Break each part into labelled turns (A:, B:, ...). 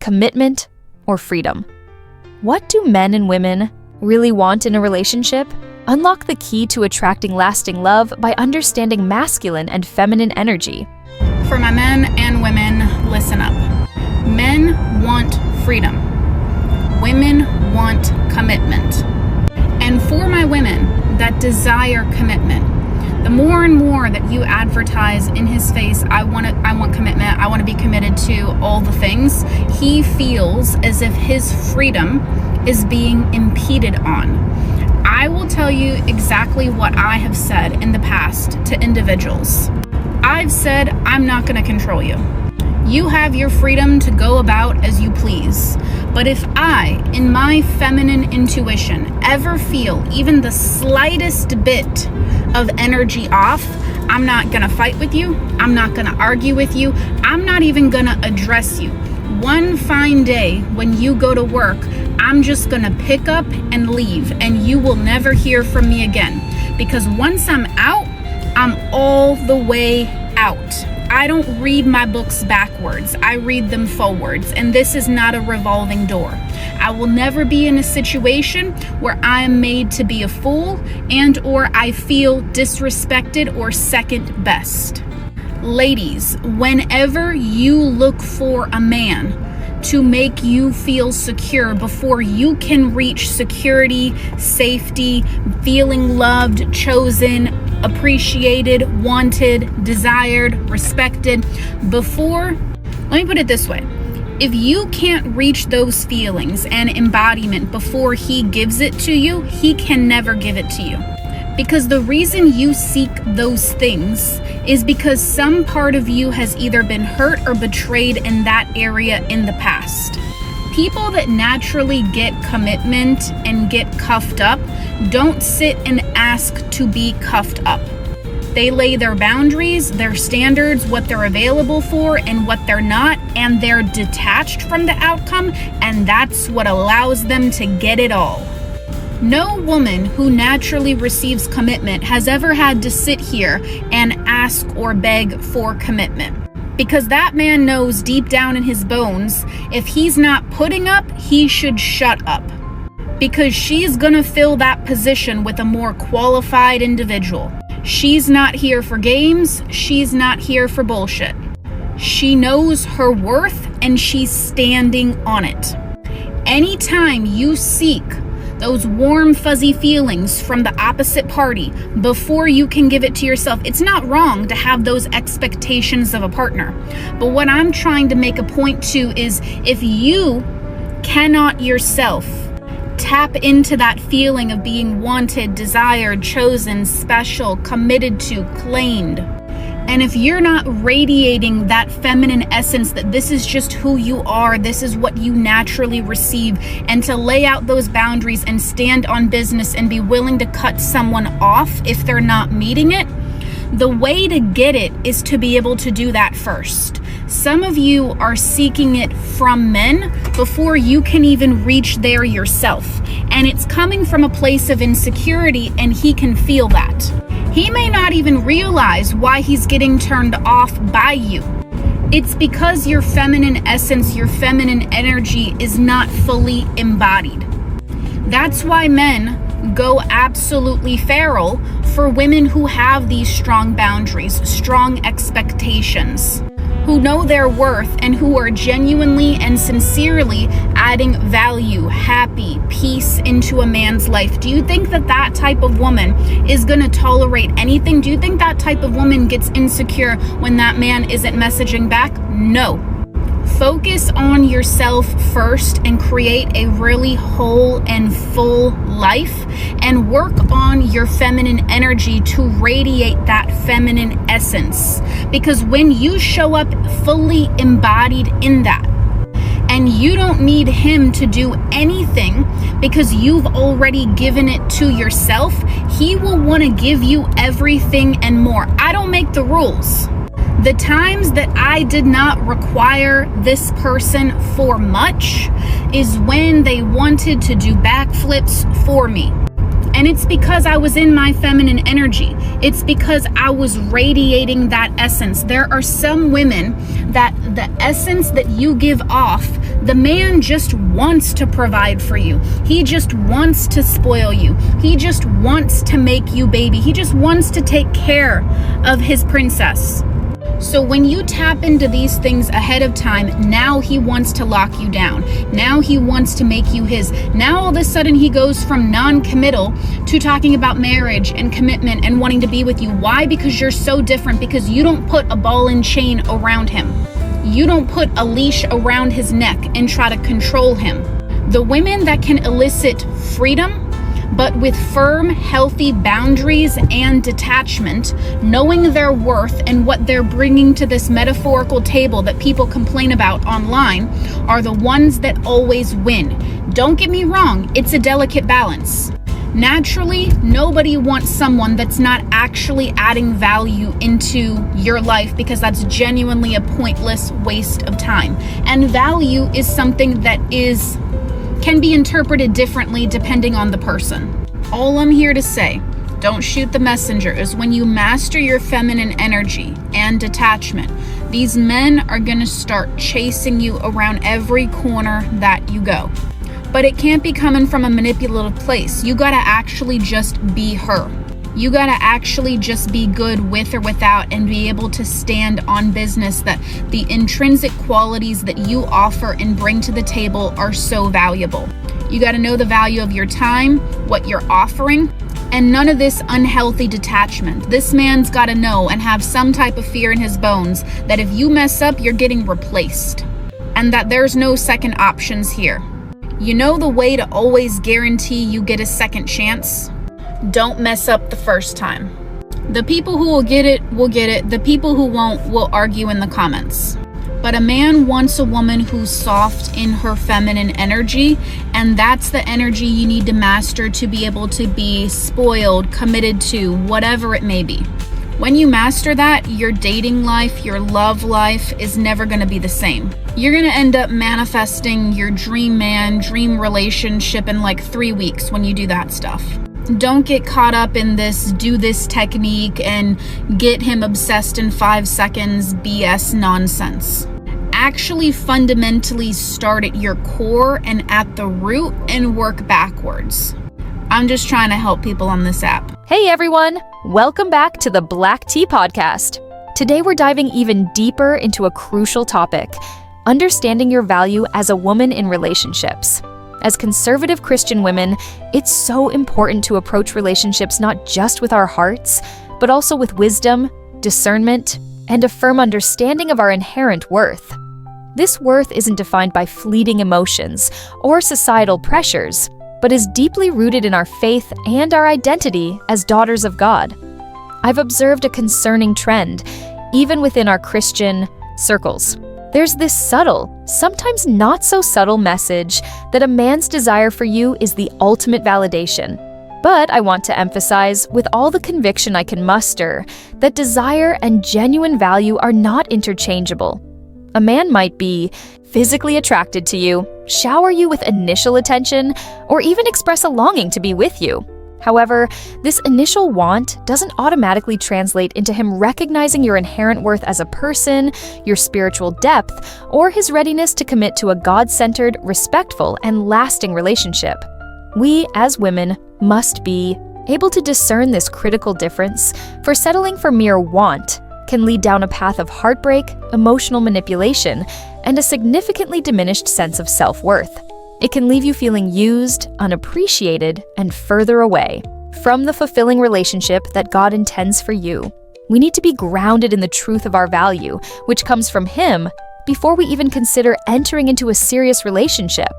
A: commitment or freedom? What do men and women really want in a relationship? Unlock the key to attracting lasting love by understanding masculine and feminine energy.
B: For my men and women, listen up. Men want freedom. Women want commitment. And for my women that desire commitment, the more and more that you advertise in his face, I want commitment, I want to be committed to all the things, he feels as if his freedom is being impeded on. I will tell you exactly what I have said in the past to individuals. I've said, I'm not going to control you. You have your freedom to go about as you please. But if I, in my feminine intuition, ever feel even the slightest bit of energy off, I'm not going to fight with you. I'm not going to argue with you. I'm not even going to address you. One fine day when you go to work, I'm just going to pick up and leave, and you will never hear from me again. Because once I'm out, I'm all the way out. I don't read my books backwards. I read them forwards, and this is not a revolving door. I will never be in a situation where I am made to be a fool and or I feel disrespected or second best. Ladies, whenever you look for a man to make you feel secure before you can reach security, safety, feeling loved, chosen, appreciated, wanted, desired, respected, let me put it this way. If you can't reach those feelings and embodiment before he gives it to you, he can never give it to you. Because the reason you seek those things is because some part of you has either been hurt or betrayed in that area in the past. People that naturally get commitment and get cuffed up don't sit and ask to be cuffed up. They lay their boundaries, their standards, what they're available for and what they're not, and they're detached from the outcome, and that's what allows them to get it all. No woman who naturally receives commitment has ever had to sit here and ask or beg for commitment. Because that man knows deep down in his bones, if he's not putting up, he should shut up. Because she's gonna fill that position with a more qualified individual. She's not here for games, she's not here for bullshit. She knows her worth and she's standing on it. Anytime you seek those warm, fuzzy feelings from the opposite party before you can give it to yourself, it's not wrong to have those expectations of a partner. But what I'm trying to make a point to is if you cannot yourself tap into that feeling of being wanted, desired, chosen, special, committed to, claimed, and if you're not radiating that feminine essence that this is just who you are, this is what you naturally receive, and to lay out those boundaries and stand on business and be willing to cut someone off if they're not meeting it, the way to get it is to be able to do that first. Some of you are seeking it from men before you can even reach there yourself. And it's coming from a place of insecurity, and he can feel that. He may not even realize why he's getting turned off by you. It's because your feminine essence, your feminine energy is not fully embodied. That's why men go absolutely feral for women who have these strong boundaries, strong expectations, who know their worth and who are genuinely and sincerely adding value, happy, peace into a man's life. Do you think that that type of woman is going to tolerate anything? Do you think that type of woman gets insecure when that man isn't messaging back? No. Focus on yourself first and create a really whole and full life, and work on your feminine energy to radiate that feminine essence. Because when you show up fully embodied in that, and you don't need him to do anything because you've already given it to yourself, he will want to give you everything and more. I don't make the rules. The times that I did not require this person for much is when they wanted to do backflips for me. And it's because I was in my feminine energy. It's because I was radiating that essence. There are some women that the essence that you give off The man just wants to provide for you. He just wants to spoil you. He just wants to make you baby. He just wants to take care of his princess. So when you tap into these things ahead of time, now he wants to lock you down. Now he wants to make you his. Now all of a sudden he goes from non-committal to talking about marriage and commitment and wanting to be with you. Why? Because you're so different. Because you don't put a ball and chain around him. You don't put a leash around his neck and try to control him. The women that can elicit freedom, but with firm, healthy boundaries and detachment, knowing their worth and what they're bringing to this metaphorical table that people complain about online, are the ones that always win. Don't get me wrong, it's a delicate balance. Naturally, nobody wants someone that's not actually adding value into your life, because that's genuinely a pointless waste of time. And value is something that can be interpreted differently depending on the person. All I'm here to say, don't shoot the messenger, is when you master your feminine energy and detachment, these men are going to start chasing you around every corner that you go. But it can't be coming from a manipulative place. You got to actually just be her. You got to actually just be good with or without, and be able to stand on business that the intrinsic qualities that you offer and bring to the table are so valuable. You got to know the value of your time, what you're offering, and none of this unhealthy detachment. This man's got to know and have some type of fear in his bones that if you mess up, you're getting replaced, and that there's no second options here. You know the way to always guarantee you get a second chance? Don't mess up the first time. The people who will get it will get it. The people who won't will argue in the comments. But a man wants a woman who's soft in her feminine energy, and that's the energy you need to master to be able to be spoiled, committed to, whatever it may be. When you master that, your dating life, your love life is never going to be the same. You're going to end up manifesting your dream man, dream relationship in like 3 weeks when you do that stuff. Don't get caught up in this do this technique and get him obsessed in 5 seconds BS nonsense. Actually fundamentally start at your core and at the root and work backwards. I'm just trying to help people on this app.
A: Hey everyone, welcome back to the Black Tea Podcast. Today we're diving even deeper into a crucial topic: understanding your value as a woman in relationships. As conservative Christian women, it's so important to approach relationships not just with our hearts, but also with wisdom, discernment, and a firm understanding of our inherent worth. This worth isn't defined by fleeting emotions or societal pressures, but is deeply rooted in our faith and our identity as daughters of God. I've observed a concerning trend, even within our Christian circles. There's this subtle, sometimes not so subtle message that a man's desire for you is the ultimate validation. But I want to emphasize, with all the conviction I can muster, that desire and genuine value are not interchangeable. A man might be physically attracted to you, shower you with initial attention, or even express a longing to be with you. However, this initial want doesn't automatically translate into him recognizing your inherent worth as a person, your spiritual depth, or his readiness to commit to a God-centered, respectful, and lasting relationship. We, as women, must be able to discern this critical difference, for settling for mere want can lead down a path of heartbreak, emotional manipulation, and a significantly diminished sense of self-worth. It can leave you feeling used, unappreciated, and further away from the fulfilling relationship that God intends for you. We need to be grounded in the truth of our value, which comes from Him, before we even consider entering into a serious relationship.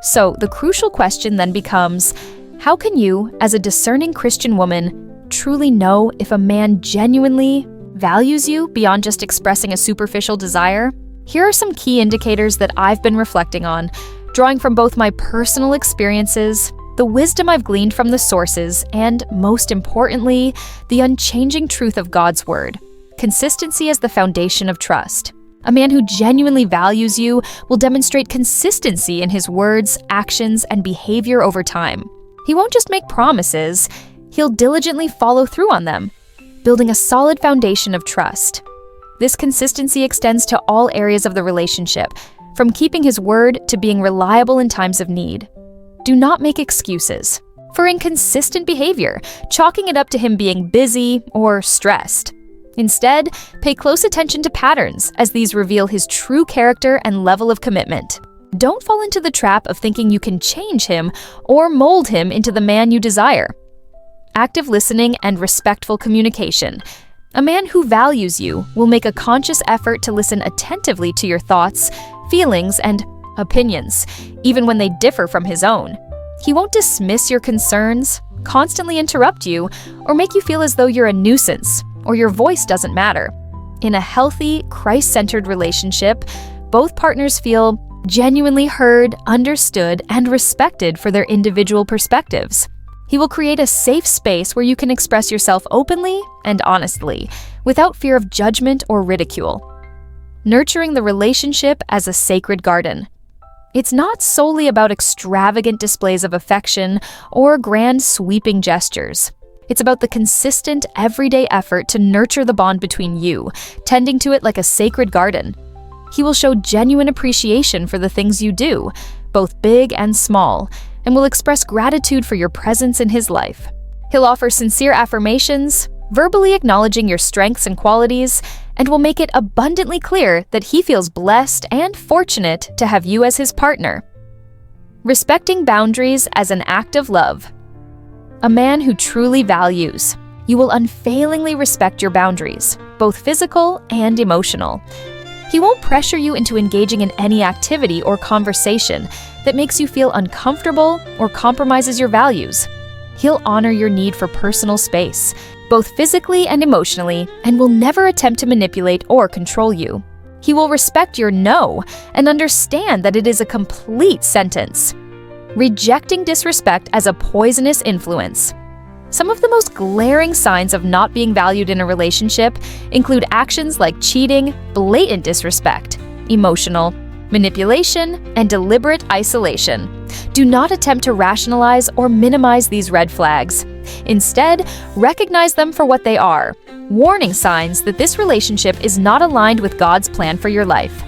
A: So the crucial question then becomes, how can you, as a discerning Christian woman, truly know if a man genuinely values you beyond just expressing a superficial desire? Here are some key indicators that I've been reflecting on, drawing from both my personal experiences, the wisdom I've gleaned from the sources, and, most importantly, the unchanging truth of God's Word. Consistency as the foundation of trust. A man who genuinely values you will demonstrate consistency in his words, actions, and behavior over time. He won't just make promises, he'll diligently follow through on them, building a solid foundation of trust. This consistency extends to all areas of the relationship, from keeping his word to being reliable in times of need. Do not make excuses for inconsistent behavior, chalking it up to him being busy or stressed. Instead, pay close attention to patterns, as these reveal his true character and level of commitment. Don't fall into the trap of thinking you can change him or mold him into the man you desire. Active listening and respectful communication. A man who values you will make a conscious effort to listen attentively to your thoughts, feelings, and opinions, even when they differ from his own. He won't dismiss your concerns, constantly interrupt you, or make you feel as though you're a nuisance or your voice doesn't matter. In a healthy, Christ-centered relationship, both partners feel genuinely heard, understood, and respected for their individual perspectives. He will create a safe space where you can express yourself openly and honestly, without fear of judgment or ridicule. Nurturing the relationship as a sacred garden. It's not solely about extravagant displays of affection or grand sweeping gestures. It's about the consistent, everyday effort to nurture the bond between you, tending to it like a sacred garden. He will show genuine appreciation for the things you do, both big and small, and will express gratitude for your presence in his life. He'll offer sincere affirmations, verbally acknowledging your strengths and qualities, and will make it abundantly clear that he feels blessed and fortunate to have you as his partner. Respecting boundaries as an act of love. A man who truly values you will unfailingly respect your boundaries, both physical and emotional. He won't pressure you into engaging in any activity or conversation that makes you feel uncomfortable or compromises your values. He'll honor your need for personal space, both physically and emotionally, and will never attempt to manipulate or control you. He will respect your no and understand that it is a complete sentence. Rejecting disrespect as a poisonous influence. Some of the most glaring signs of not being valued in a relationship include actions like cheating, blatant disrespect, emotional manipulation, and deliberate isolation. Do not attempt to rationalize or minimize these red flags. Instead, recognize them for what they are, warning signs that this relationship is not aligned with God's plan for your life.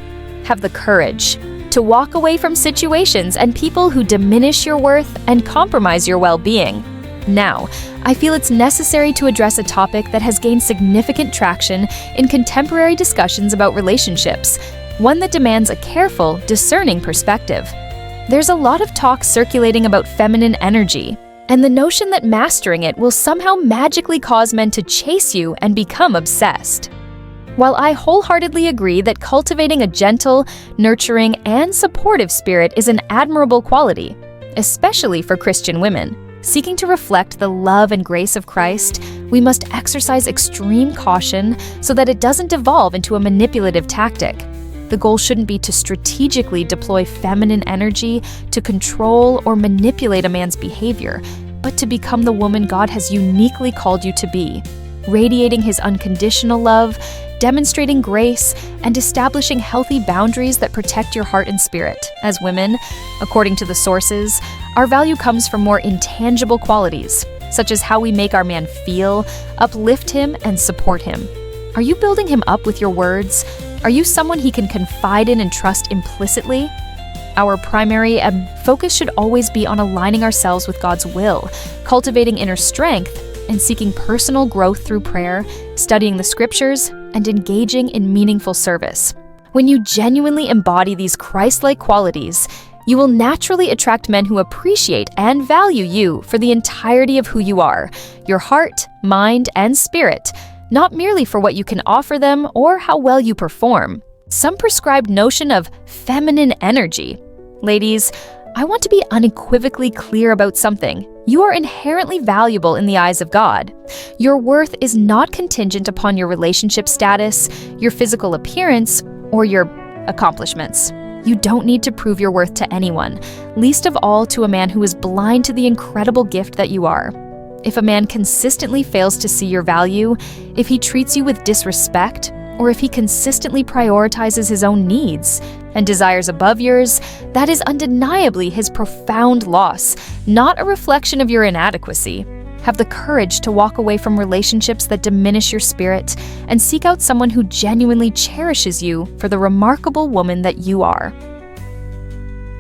A: Have the courage to walk away from situations and people who diminish your worth and compromise your well-being. Now, I feel it's necessary to address a topic that has gained significant traction in contemporary discussions about relationships, one that demands a careful, discerning perspective. There's a lot of talk circulating about feminine energy, and the notion that mastering it will somehow magically cause men to chase you and become obsessed. While I wholeheartedly agree that cultivating a gentle, nurturing, and supportive spirit is an admirable quality, especially for Christian women, seeking to reflect the love and grace of Christ, we must exercise extreme caution so that it doesn't devolve into a manipulative tactic. The goal shouldn't be to strategically deploy feminine energy to control or manipulate a man's behavior, but to become the woman God has uniquely called you to be, radiating his unconditional love, demonstrating grace, and establishing healthy boundaries that protect your heart and spirit. As women, according to the sources, our value comes from more intangible qualities, such as how we make our man feel, uplift him, and support him. Are you building him up with your words? Are you someone he can confide in and trust implicitly? Our primary focus should always be on aligning ourselves with God's will, cultivating inner strength, and seeking personal growth through prayer, studying the scriptures, and engaging in meaningful service. When you genuinely embody these Christ-like qualities, you will naturally attract men who appreciate and value you for the entirety of who you are, your heart, mind, and spirit, not merely for what you can offer them or how well you perform. Some prescribed notion of feminine energy. Ladies, I want to be unequivocally clear about something. You are inherently valuable in the eyes of God. Your worth is not contingent upon your relationship status, your physical appearance, or your accomplishments. You don't need to prove your worth to anyone, least of all to a man who is blind to the incredible gift that you are. If a man consistently fails to see your value, if he treats you with disrespect, or if he consistently prioritizes his own needs and desires above yours, that is undeniably his profound loss, not a reflection of your inadequacy. Have the courage to walk away from relationships that diminish your spirit and seek out someone who genuinely cherishes you for the remarkable woman that you are.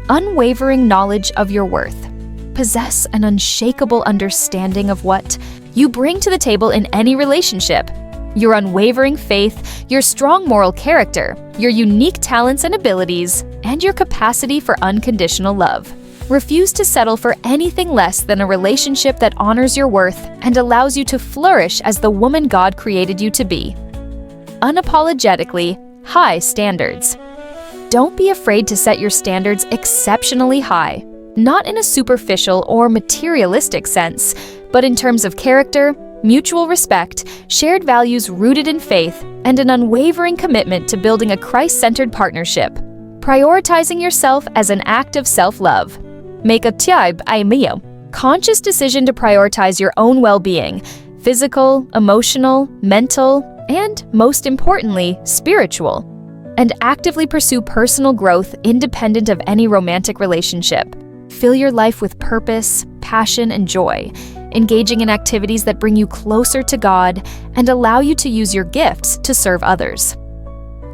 A: unwavering knowledge of your worth. Possess an unshakable understanding of what you bring to the table in any relationship. Your unwavering faith, your strong moral character, your unique talents and abilities, and your capacity for unconditional love. Refuse to settle for anything less than a relationship that honors your worth and allows you to flourish as the woman God created you to be. Unapologetically, high standards. Don't be afraid to set your standards exceptionally high, not in a superficial or materialistic sense, but in terms of character, mutual respect, shared values rooted in faith, and an unwavering commitment to building a Christ-centered partnership. Prioritizing yourself as an act of self-love. Make a conscious decision to prioritize your own well-being, physical, emotional, mental, and, most importantly, spiritual, and actively pursue personal growth independent of any romantic relationship. Fill your life with purpose, passion, and joy, engaging in activities that bring you closer to God and allow you to use your gifts to serve others.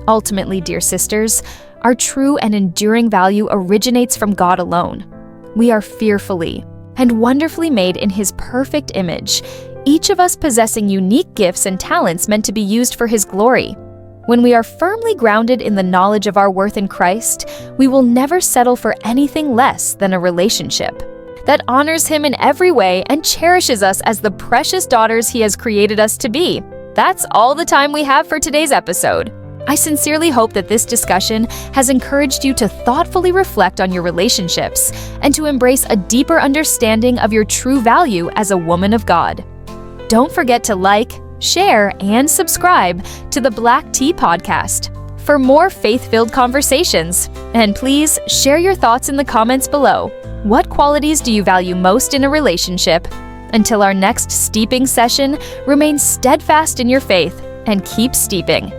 A: Ultimately, dear sisters, our true and enduring value originates from God alone. We are fearfully and wonderfully made in His perfect image, each of us possessing unique gifts and talents meant to be used for His glory. When we are firmly grounded in the knowledge of our worth in Christ, we will never settle for anything less than a relationship that honors Him in every way and cherishes us as the precious daughters He has created us to be. That's all the time we have for today's episode. I sincerely hope that this discussion has encouraged you to thoughtfully reflect on your relationships and to embrace a deeper understanding of your true value as a woman of God. Don't forget to like, share, and subscribe to the Black Tea Podcast for more faith-filled conversations. And please share your thoughts in the comments below. What qualities do you value most in a relationship? Until our next steeping session, remain steadfast in your faith and keep steeping.